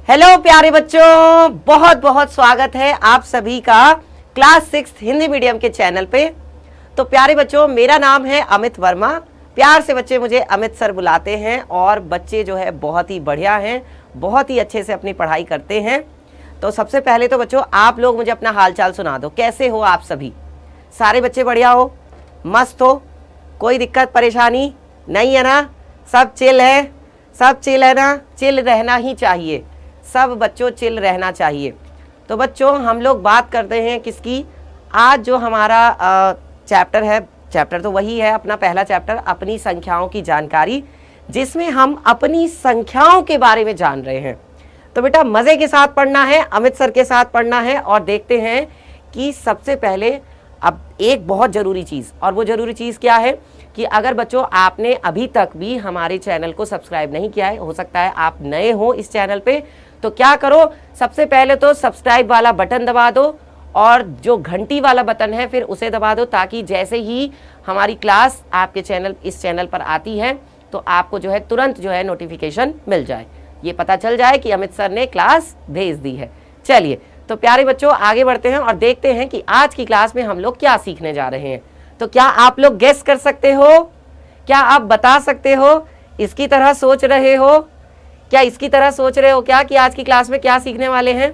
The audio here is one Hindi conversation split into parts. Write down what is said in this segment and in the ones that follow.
हेलो प्यारे बच्चों, बहुत बहुत स्वागत है आप सभी का क्लास 6 हिंदी मीडियम के चैनल पे। तो प्यारे बच्चों, मेरा नाम है अमित वर्मा। प्यार से बच्चे मुझे अमित सर बुलाते हैं और बच्चे जो है बहुत ही बढ़िया हैं, बहुत ही अच्छे से अपनी पढ़ाई करते हैं। तो सबसे पहले तो बच्चों आप लोग मुझे अपना हालचाल सुना दो, कैसे हो आप सभी? सारे बच्चे बढ़िया हो, मस्त हो, कोई दिक्कत परेशानी नहीं है ना? सब चिल है, सब चिल है ना? चिल रहना ही चाहिए, सब बच्चों चिल रहना चाहिए। तो बच्चों हम लोग बात करते हैं किसकी? आज जो हमारा चैप्टर है, चैप्टर तो वही है अपना पहला चैप्टर, अपनी संख्याओं की जानकारी, जिसमें हम अपनी संख्याओं के बारे में जान रहे हैं। तो बेटा मज़े के साथ पढ़ना है, अमित सर के साथ पढ़ना है। और देखते हैं कि सबसे पहले अब एक बहुत ज़रूरी चीज़, और वो ज़रूरी चीज़ क्या है कि अगर बच्चों आपने अभी तक भी हमारे चैनल को सब्सक्राइब नहीं किया है, हो सकता है आप नए हो इस चैनल पे, तो क्या करो, सबसे पहले तो सब्सक्राइब वाला बटन दबा दो और जो घंटी वाला बटन है फिर उसे दबा दो, ताकि जैसे ही हमारी क्लास आपके चैनल इस चैनल पर आती है तो आपको जो है तुरंत जो है नोटिफिकेशन मिल जाए, ये पता चल जाए कि अमित सर ने क्लास भेज दी है। चलिए तो प्यारे बच्चों आगे बढ़ते हैं और देखते हैं कि आज की क्लास में हम लोग क्या सीखने जा रहे हैं। तो क्या आप लोग गेस कर सकते हो? क्या आप बता सकते हो? इसकी तरह सोच रहे हो क्या? इसकी तरह सोच रहे हो क्या कि आज की क्लास में क्या सीखने वाले हैं?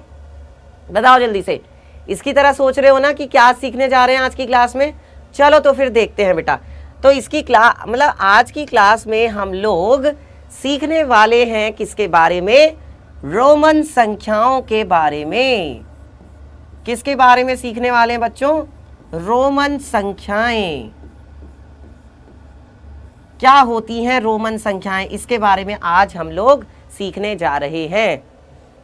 बताओ जल्दी से। इसकी तरह सोच रहे हो ना कि क्या सीखने जा रहे हैं आज की क्लास में? चलो तो फिर देखते हैं बेटा। तो इसकी क्लास मतलब आज की क्लास में हम लोग सीखने वाले हैं किसके बारे में? रोमन संख्याओं के बारे में। किसके बारे में सीखने वाले हैं बच्चों? रोमन संख्याएं। क्या होती हैं रोमन संख्याएं, इसके बारे में आज हम लोग सीखने जा रहे हैं।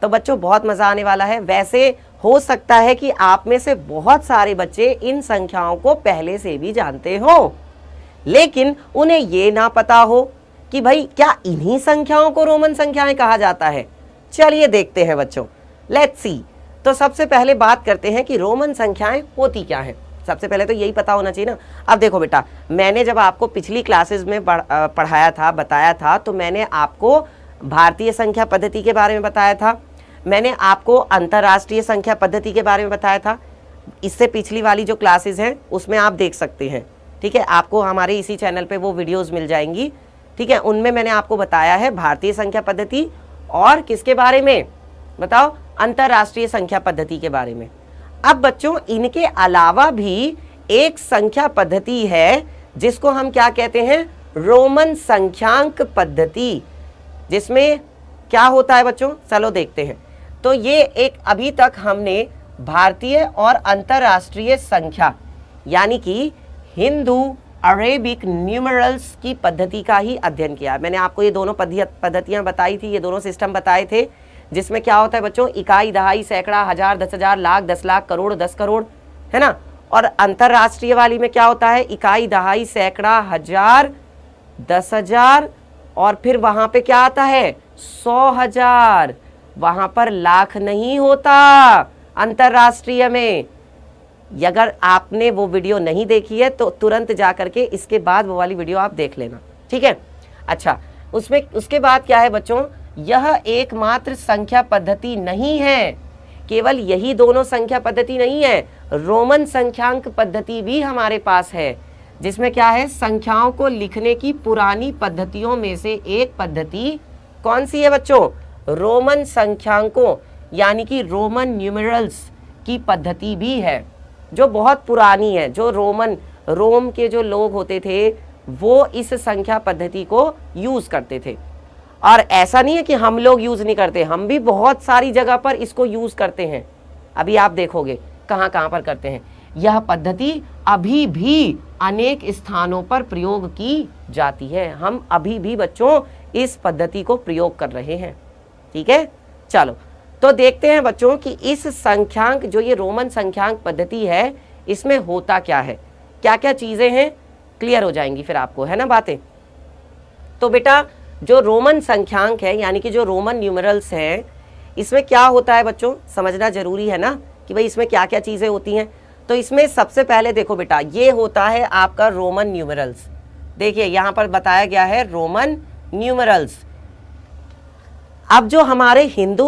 तो बच्चों बहुत मजा आने वाला है। वैसे हो सकता है कि आप में से बहुत सारे बच्चे इन संख्याओं को पहले से भी जानते हो, लेकिन उन्हें ये ना पता हो कि भाई क्या इन्हीं संख्याओं को रोमन संख्याएं कहा जाता है। चलिए देखते हैं बच्चों, लेट्स सी। तो सबसे पहले बात करते हैं कि रोमन संख्याएं होती क्या है। सबसे पहले तो यही पता होना चाहिए ना। अब देखो बेटा, मैंने जब आपको पिछली क्लासेस में पढ़ाया था, बताया था, तो मैंने आपको भारतीय संख्या पद्धति के बारे में बताया था, मैंने आपको अंतर्राष्ट्रीय संख्या पद्धति के बारे में बताया था। इससे पिछली वाली जो क्लासेस हैं उसमें आप देख सकते हैं, ठीक है, आपको हमारे इसी चैनल पे वो वीडियोस मिल जाएंगी, ठीक है। उनमें मैंने आपको बताया है भारतीय संख्या पद्धति और किसके बारे में बताओ? अंतर्राष्ट्रीय संख्या पद्धति के बारे में। अब बच्चों इनके अलावा भी एक संख्या पद्धति है जिसको हम क्या कहते हैं? रोमन संख्यांक पद्धति। जिसमें क्या होता है बच्चों? चलो देखते हैं। तो ये एक अभी तक हमने भारतीय और अंतर्राष्ट्रीय संख्या यानी कि हिंदू अरेबिक न्यूमरल्स की पद्धति का ही अध्ययन किया। मैंने आपको ये दोनों पद्धतियां बताई थी, ये दोनों सिस्टम बताए थे, जिसमें क्या होता है बच्चों? इकाई, दहाई, सैकड़ा, हजार, 10,000, लाख, 10 लाख, करोड़, 10 करोड़, है ना। और अंतर्राष्ट्रीय वाली में क्या होता है? इकाई, दहाई, सैकड़ा, हजार, 10,000 और फिर वहां पे क्या आता है? 100,000। वहां पर लाख नहीं होता अंतर्राष्ट्रीय में। अगर आपने वो वीडियो नहीं देखी है तो तुरंत जा करके इसके बाद वो वाली वीडियो आप देख लेना, ठीक है। अच्छा, उसमें उसके बाद क्या है बच्चों? यह एकमात्र संख्या पद्धति नहीं है, केवल यही दोनों संख्या पद्धति नहीं है, रोमन संख्यांक पद्धति भी हमारे पास है, जिसमें क्या है? संख्याओं को लिखने की पुरानी पद्धतियों में से एक पद्धति कौन सी है बच्चों? रोमन संख्यांकों यानी कि रोमन न्यूमरल्स की पद्धति भी है, जो बहुत पुरानी है। जो रोम के जो लोग होते थे वो इस संख्या पद्धति को यूज करते थे। और ऐसा नहीं है कि हम लोग यूज नहीं करते, हम भी बहुत सारी जगह पर इसको यूज करते हैं। अभी आप देखोगे कहाँ कहाँ पर करते हैं। यह पद्धति अभी भी अनेक स्थानों पर प्रयोग की जाती है। हम अभी भी बच्चों इस पद्धति को प्रयोग कर रहे हैं, ठीक है। चलो तो देखते हैं बच्चों कि इस संख्यांक जो ये रोमन संख्यांक पद्धति है इसमें होता क्या है, क्या क्या चीजें हैं, क्लियर हो जाएंगी फिर आपको, है ना बातें। तो बेटा जो रोमन संख्यांक है यानी कि जो रोमन न्यूमरल्स हैं, इसमें क्या होता है बच्चों? समझना जरूरी है ना कि भाई इसमें क्या क्या चीजें होती हैं। तो इसमें सबसे पहले देखो बेटा, ये होता है आपका रोमन न्यूमरल्स। देखिए यहाँ पर बताया गया है रोमन न्यूमरल्स। अब जो हमारे हिंदू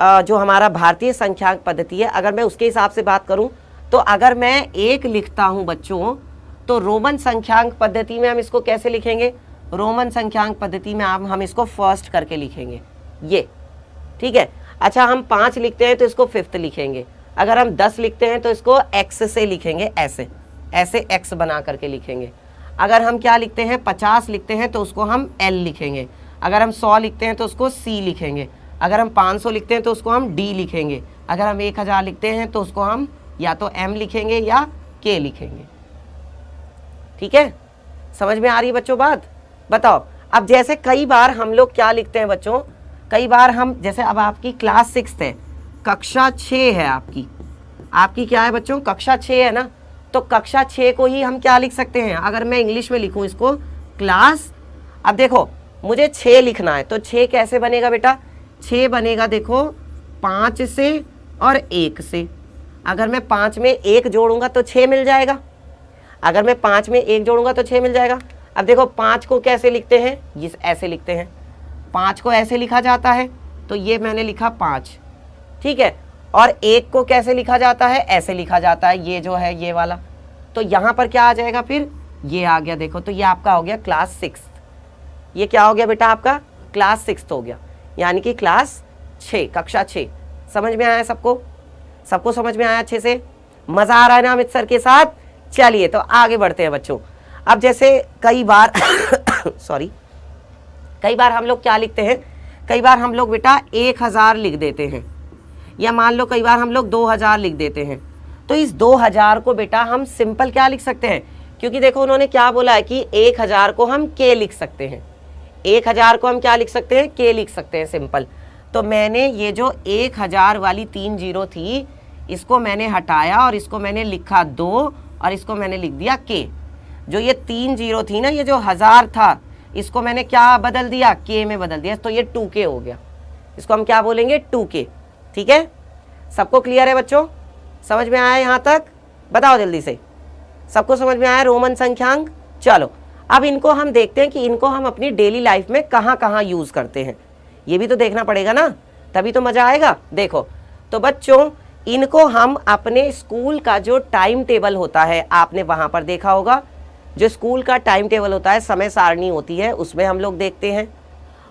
जो हमारा भारतीय संख्यांक पद्धति है, अगर मैं उसके हिसाब से बात करूं तो अगर मैं 1 लिखता हूं बच्चों, तो रोमन संख्यांक पद्धति में हम इसको कैसे लिखेंगे? रोमन संख्यांक पद्धति में हम इसको फर्स्ट करके लिखेंगे, ये ठीक है। अच्छा, हम 5 लिखते हैं तो इसको फिफ्थ लिखेंगे। अगर हम 10 लिखते हैं तो इसको एक्स से लिखेंगे, ऐसे ऐसे एक्स बना करके लिखेंगे। अगर हम क्या लिखते हैं, 50 लिखते हैं तो उसको हम एल लिखेंगे। अगर हम 100 लिखते हैं तो उसको सी लिखेंगे। अगर हम 500 लिखते हैं तो उसको हम डी लिखेंगे। अगर हम 1000 लिखते हैं तो उसको हम या तो एम लिखेंगे या के लिखेंगे। ठीक है, समझ में आ रही है बच्चों बात? बताओ। अब जैसे कई बार हम लोग क्या लिखते हैं बच्चों, कई बार हम जैसे अब आपकी क्लास 6 है, कक्षा 6 है आपकी क्या है बच्चों, कक्षा 6 है ना, तो कक्षा 6 को ही हम क्या लिख सकते हैं? अगर मैं इंग्लिश में लिखूं इसको क्लास, अब देखो मुझे 6 लिखना है तो 6 कैसे बनेगा बेटा? 6 बनेगा देखो 5 से और 1 से। अगर मैं 5 में 1 जोड़ूंगा तो 6 मिल जाएगा। अगर मैं 5 में 1 जोड़ूंगा तो 6 मिल जाएगा। अब देखो 5 को कैसे लिखते हैं, ये ऐसे लिखते हैं। 5 को ऐसे लिखा जाता है, तो ये मैंने लिखा 5, ठीक है। और 1 को कैसे लिखा जाता है? ऐसे लिखा जाता है, ये जो है ये वाला। तो यहाँ पर क्या आ जाएगा फिर? ये आ गया देखो, तो ये आपका हो गया क्लास 6। ये क्या हो गया बेटा? आपका क्लास 6 हो गया, यानी कि क्लास 6, कक्षा 6। समझ में आया सबको? सबको समझ में आया अच्छे से? मजा आ रहा है ना अमित सर के साथ? चलिए तो आगे बढ़ते हैं बच्चों। अब जैसे कई बार सॉरी, कई बार हम लोग क्या लिखते हैं, कई बार हम लोग बेटा 1000 लिख देते हैं, या मान लो कई बार हम लोग 2000 लिख देते हैं। तो इस 2000 को बेटा हम सिंपल क्या लिख सकते हैं, क्योंकि देखो उन्होंने क्या बोला है कि 1000 को हम के लिख सकते हैं। 1000 को हम क्या लिख सकते हैं? के लिख सकते हैं सिंपल। तो मैंने ये जो 1000 वाली 3 जीरो थी, इसको मैंने हटाया और इसको मैंने लिखा 2 और इसको मैंने लिख दिया के। जो ये 3 जीरो थी ना, ये जो 1000 था, इसको मैंने क्या बदल दिया? के में बदल दिया, तो ये 2K हो गया। इसको हम क्या बोलेंगे? 2K। ठीक है, सबको क्लियर है बच्चों? समझ में आया यहाँ तक? बताओ जल्दी से, सबको समझ में आया रोमन संख्यांक? चलो अब इनको हम देखते हैं कि इनको हम अपनी डेली लाइफ में कहाँ कहाँ यूज करते हैं। ये भी तो देखना पड़ेगा ना, तभी तो मजा आएगा। देखो तो बच्चों, इनको हम अपने स्कूल का जो टाइम टेबल होता है, आपने वहां पर देखा होगा, जो स्कूल का टाइम टेबल होता है, समय सारणी होती है, उसमें हम लोग देखते हैं।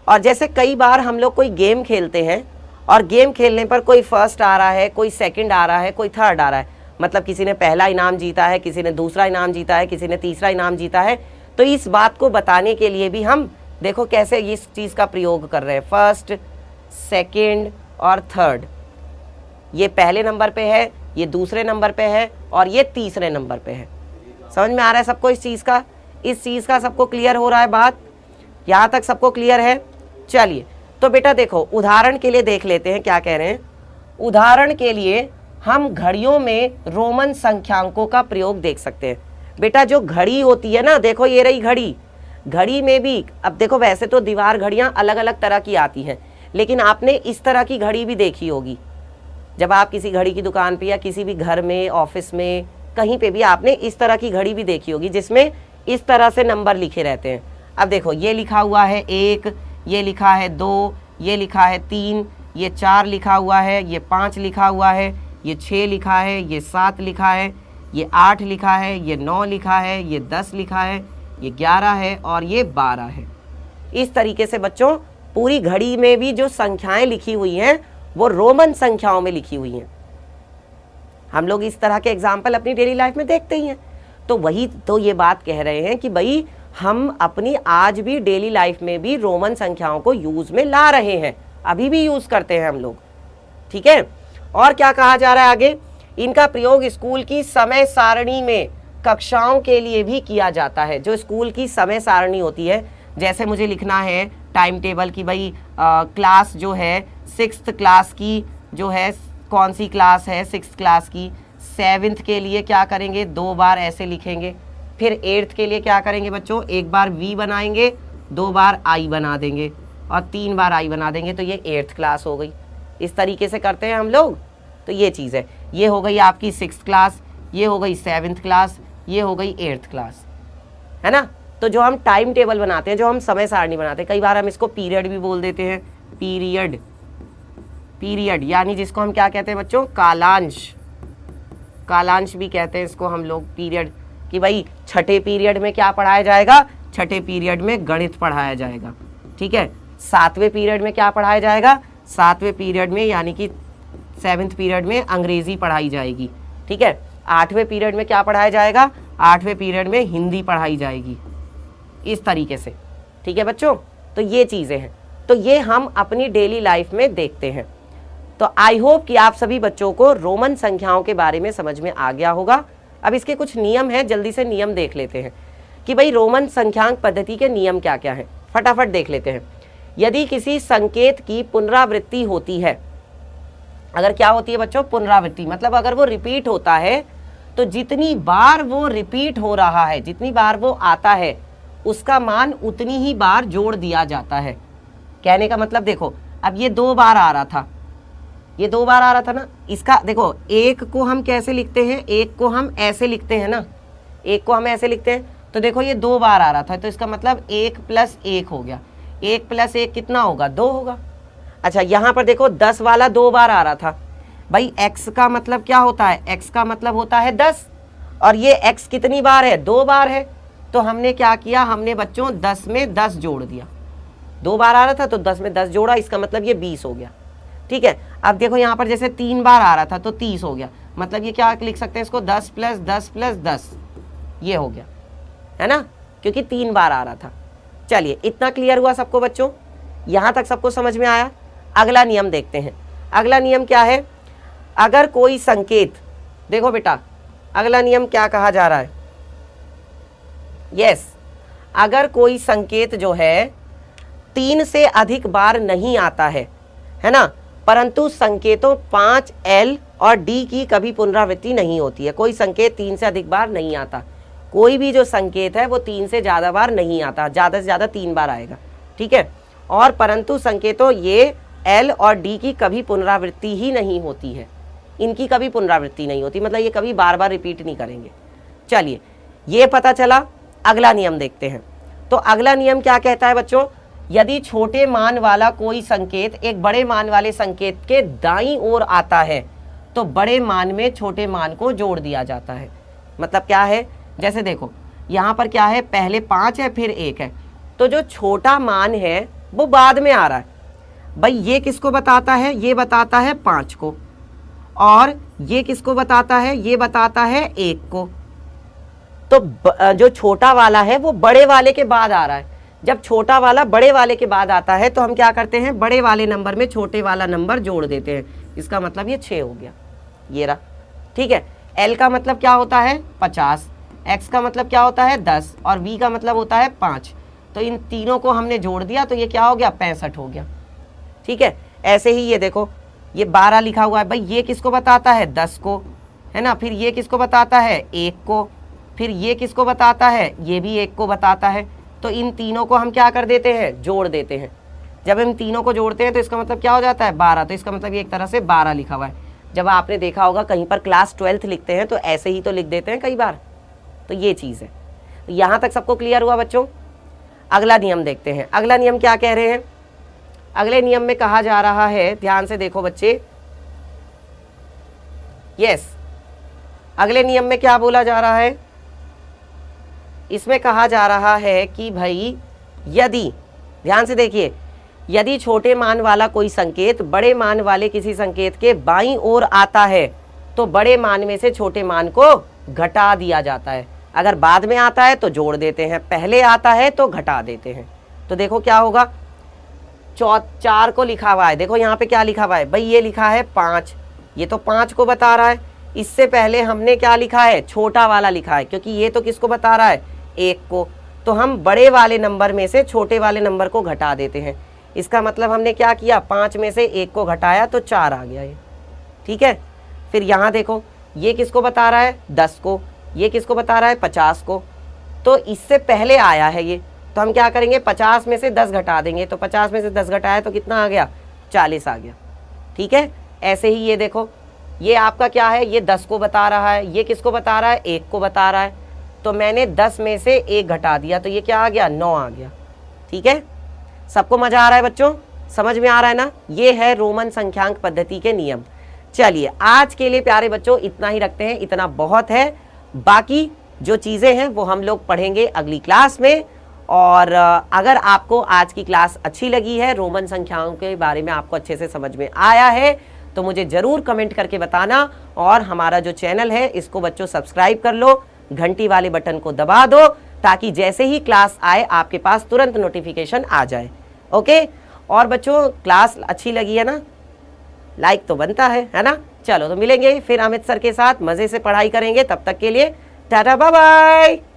और जैसे कई बार हम लोग कोई गेम खेलते हैं और गेम खेलने पर कोई फर्स्ट आ रहा है, कोई सेकंड आ रहा है, कोई थर्ड आ रहा है, मतलब किसी ने पहला इनाम जीता है, किसी ने दूसरा इनाम जीता है, किसी ने तीसरा इनाम जीता है। तो इस बात को बताने के लिए भी हम देखो कैसे इस चीज़ का प्रयोग कर रहे हैं, फर्स्ट, सेकंड और थर्ड। ये पहले नंबर पे है, ये दूसरे नंबर पे है और ये तीसरे नंबर पे है। समझ में आ रहा है सबको इस चीज़ का? इस चीज़ का सबको क्लियर हो रहा है बात? यहाँ तक सबको क्लियर है? चलिए तो बेटा देखो, उदाहरण के लिए देख लेते हैं क्या कह रहे हैं। उदाहरण के लिए हम घड़ियों में रोमन संख्यांकों का प्रयोग देख सकते हैं। बेटा जो घड़ी होती है ना, देखो ये रही घड़ी, घड़ी में भी अब देखो वैसे तो दीवार घड़ियां अलग अलग तरह की आती हैं, लेकिन आपने इस तरह की घड़ी भी देखी होगी। जब आप किसी घड़ी की दुकान पे या किसी भी घर में, ऑफिस में, कहीं पे भी आपने इस तरह की घड़ी भी देखी होगी जिसमें इस तरह से नंबर लिखे रहते हैं। अब देखो ये लिखा हुआ है 1, ये लिखा है 2, ये लिखा है 3, ये 4 लिखा हुआ है, ये 5 लिखा हुआ है, ये 6 लिखा है, ये 7 लिखा है, ये 8 लिखा है, ये 9 लिखा है, ये 10 लिखा है, ये 11 है और ये 12 है। इस तरीके से बच्चों पूरी घड़ी में भी जो संख्याएं लिखी हुई हैं वो रोमन संख्याओं में लिखी हुई हैं। हम लोग इस तरह के एग्जाम्पल अपनी डेली लाइफ में देखते ही हैं। तो वही तो ये बात कह रहे हैं कि भाई हम अपनी आज भी डेली लाइफ में भी रोमन संख्याओं को यूज में ला रहे हैं, अभी भी यूज करते हैं हम लोग। ठीक है, और क्या कहा जा रहा है आगे? इनका प्रयोग स्कूल की समय सारणी में कक्षाओं के लिए भी किया जाता है। जो स्कूल की समय सारणी होती है, जैसे मुझे लिखना है टाइम टेबल की भाई क्लास जो है 6th क्लास की जो है, कौन सी क्लास है 6th क्लास की, 7th के लिए क्या करेंगे 2 बार ऐसे लिखेंगे, फिर 8th के लिए क्या करेंगे बच्चों, 1 बार V बनाएंगे, 2 बार I बना देंगे और 3 बार I बना देंगे, तो ये 8th क्लास हो गई। इस तरीके से करते हैं हम लोग। तो ये चीज़ है, ये हो गई आपकी 6th क्लास, ये हो गई 7th क्लास, ये हो गई 8th क्लास, है ना। तो जो हम टाइम टेबल बनाते हैं, जो हम समय सारणी बनाते हैं, कई बार हम इसको पीरियड भी बोल देते हैं, पीरियड, पीरियड, यानी जिसको हम क्या कहते हैं बच्चों, कालांश। कालांश भी कहते हैं इसको हम लोग, पीरियड, कि भाई छठे पीरियड में क्या पढ़ाया जाएगा, छठे पीरियड में गणित पढ़ाया जाएगा, ठीक है। सातवें पीरियड में क्या पढ़ाया जाएगा, सातवें पीरियड में यानी कि 7th पीरियड में अंग्रेजी पढ़ाई जाएगी, ठीक है। 8वें पीरियड में क्या पढ़ाया जाएगा, 8वें पीरियड में हिंदी पढ़ाई जाएगी, इस तरीके से, ठीक है बच्चों। तो ये चीज़ें हैं, तो ये हम अपनी डेली लाइफ में देखते हैं। तो आई होप कि आप सभी बच्चों को रोमन संख्याओं के बारे में समझ में आ गया होगा। अब इसके कुछ नियम हैं, जल्दी से नियम देख लेते हैं कि भाई रोमन संख्यांक पद्धति के नियम क्या क्या हैं, फटाफट देख लेते हैं। यदि किसी संकेत की पुनरावृत्ति होती है, अगर क्या होती है बच्चों, पुनरावृत्ति, मतलब अगर वो रिपीट होता है तो जितनी बार वो रिपीट हो रहा है, जितनी बार वो आता है, उसका मान उतनी ही बार जोड़ दिया जाता है। कहने का मतलब देखो, अब ये 2 बार आ रहा था, ये 2 बार आ रहा था ना, इसका देखो, एक को हम कैसे लिखते हैं, एक को हम ऐसे लिखते हैं ना, एक को हम ऐसे लिखते हैं, तो देखो ये 2 बार आ रहा था, तो इसका मतलब 1 + 1 हो गया, 1 + 1 कितना होगा, 2 होगा। अच्छा यहाँ पर देखो 10 वाला 2 बार आ रहा था, भाई x का मतलब क्या होता है, x का मतलब होता है 10, और ये x कितनी बार है, 2 बार है, तो हमने क्या किया, हमने बच्चों 10 में 10 जोड़ दिया, 2 बार आ रहा था तो 10 में 10 जोड़ा, इसका मतलब ये 20 हो गया, ठीक है। अब देखो यहाँ पर जैसे 3 बार आ रहा था तो 30 हो गया, मतलब ये क्या लिख सकते हैं इसको, 10 + 10 + 10, ये हो गया, है ना, क्योंकि 3 बार आ रहा था। चलिए इतना क्लियर हुआ सबको बच्चों, यहाँ तक सबको समझ में आया। अगला नियम देखते हैं। अगला नियम क्या है, अगर कोई संकेत, देखो बेटा अगला नियम क्या कहा जा रहा है, यस, अगर कोई संकेत जो है 3 से अधिक बार नहीं आता है ना, परंतु संकेतों 5, L और D की कभी पुनरावृत्ति नहीं होती है। कोई संकेत 3 से अधिक बार नहीं आता, कोई भी जो संकेत है वो 3 से ज़्यादा बार नहीं आता, ज़्यादा से ज़्यादा 3 बार आएगा, ठीक है। और परंतु संकेतों ये L और D की कभी पुनरावृत्ति ही नहीं होती है, इनकी कभी पुनरावृत्ति नहीं होती, मतलब ये कभी बार बार रिपीट नहीं करेंगे। चलिए ये पता चला, अगला नियम देखते हैं। तो अगला नियम क्या कहता है बच्चों, यदि छोटे मान वाला कोई संकेत एक बड़े मान वाले संकेत के दाईं ओर आता है तो बड़े मान में छोटे मान को जोड़ दिया जाता है। मतलब क्या है, जैसे देखो यहाँ पर क्या है, पहले 5 है फिर 1 है, तो जो छोटा मान है वो बाद में आ रहा है। भाई ये किसको बताता है, ये बताता है 5 को, और ये किसको बताता है, ये बताता है 1 को। तो जो छोटा वाला है वो बड़े वाले के बाद आ रहा है। जब छोटा वाला बड़े वाले के बाद आता है तो हम क्या करते हैं, बड़े वाले नंबर में छोटे वाला नंबर जोड़ देते हैं। इसका मतलब ये 6 हो गया, ये रहा, ठीक है। L का मतलब क्या होता है 50, X का मतलब क्या होता है 10, और V का मतलब होता है 5। तो इन तीनों को हमने जोड़ दिया तो ये क्या हो गया, 65 हो गया, ठीक है। ऐसे ही ये देखो, ये 12 लिखा हुआ है, भाई ये किसको बताता है 10 को, है ना, फिर ये किसको बताता है 1 को, फिर ये किसको बताता है, ये भी 1 को बताता है। तो इन तीनों को हम क्या कर देते हैं, जोड़ देते हैं। जब हम तीनों को जोड़ते हैं तो इसका मतलब क्या हो जाता है 12, तो इसका मतलब ये एक तरह से 12 लिखा हुआ है। जब आपने देखा होगा कहीं पर क्लास 12th लिखते हैं तो ऐसे ही तो लिख देते हैं कई बार, तो ये चीज़ है। तो यहाँ तक सबको क्लियर हुआ बच्चों। अगला नियम देखते हैं, अगला नियम क्या कह रहे हैं। अगले नियम में कहा जा रहा है, ध्यान से देखो बच्चे, यस, अगले नियम में क्या बोला जा रहा है, इसमें कहा जा रहा है कि भाई यदि, ध्यान से देखिए, यदि छोटे मान वाला कोई संकेत बड़े मान वाले किसी संकेत के बाईं ओर आता है तो बड़े मान में से छोटे मान को घटा दिया जाता है। अगर बाद में आता है तो जोड़ देते हैं, पहले आता है तो घटा देते हैं। तो देखो क्या होगा, 4 को लिखा हुआ है, देखो यहाँ पे क्या लिखा हुआ है, भाई ये लिखा है 5, ये तो 5 को बता रहा है। इससे पहले हमने क्या लिखा है, छोटा वाला लिखा है, क्योंकि ये तो किसको बता रहा है 1 को। तो हम बड़े वाले नंबर में से छोटे वाले नंबर को घटा देते हैं। इसका मतलब हमने क्या किया, 5 में से 1 को घटाया तो 4 आ गया ये, ठीक है। फिर यहाँ देखो, ये किसको बता रहा है 10 को, ये किसको बता रहा है 50 को। तो इससे पहले आया है ये, तो हम क्या करेंगे, 50 में से 10 घटा देंगे। तो 50 में से 10 घटाया तो कितना आ गया, 40 आ गया, ठीक है। ऐसे ही ये देखो, ये आपका क्या है, ये 10 को बता रहा है, ये किसको बता रहा है 1 को बता रहा है। तो मैंने 10 में से 1 घटा दिया तो ये क्या आ गया, 9 आ गया, ठीक है। सबको मजा आ रहा है बच्चों, समझ में आ रहा है ना? ये है रोमन संख्यांक पद्धति के नियम। चलिए आज के लिए प्यारे बच्चों इतना ही रखते हैं, इतना बहुत है। बाकी जो चीज़ें हैं वो हम लोग पढ़ेंगे अगली क्लास में। और अगर आपको आज की क्लास अच्छी लगी है, रोमन संख्याओं के बारे में आपको अच्छे से समझ में आया है, तो मुझे ज़रूर कमेंट करके बताना। और हमारा जो चैनल है इसको बच्चों सब्सक्राइब कर लो, घंटी वाले बटन को दबा दो, ताकि जैसे ही क्लास आए आपके पास तुरंत नोटिफिकेशन आ जाए। ओके, और बच्चों क्लास अच्छी लगी है ना? लाइक तो बनता है ना? चलो तो मिलेंगे फिर अमित सर के साथ, मज़े से पढ़ाई करेंगे। तब तक के लिए टाटा बाय बाय।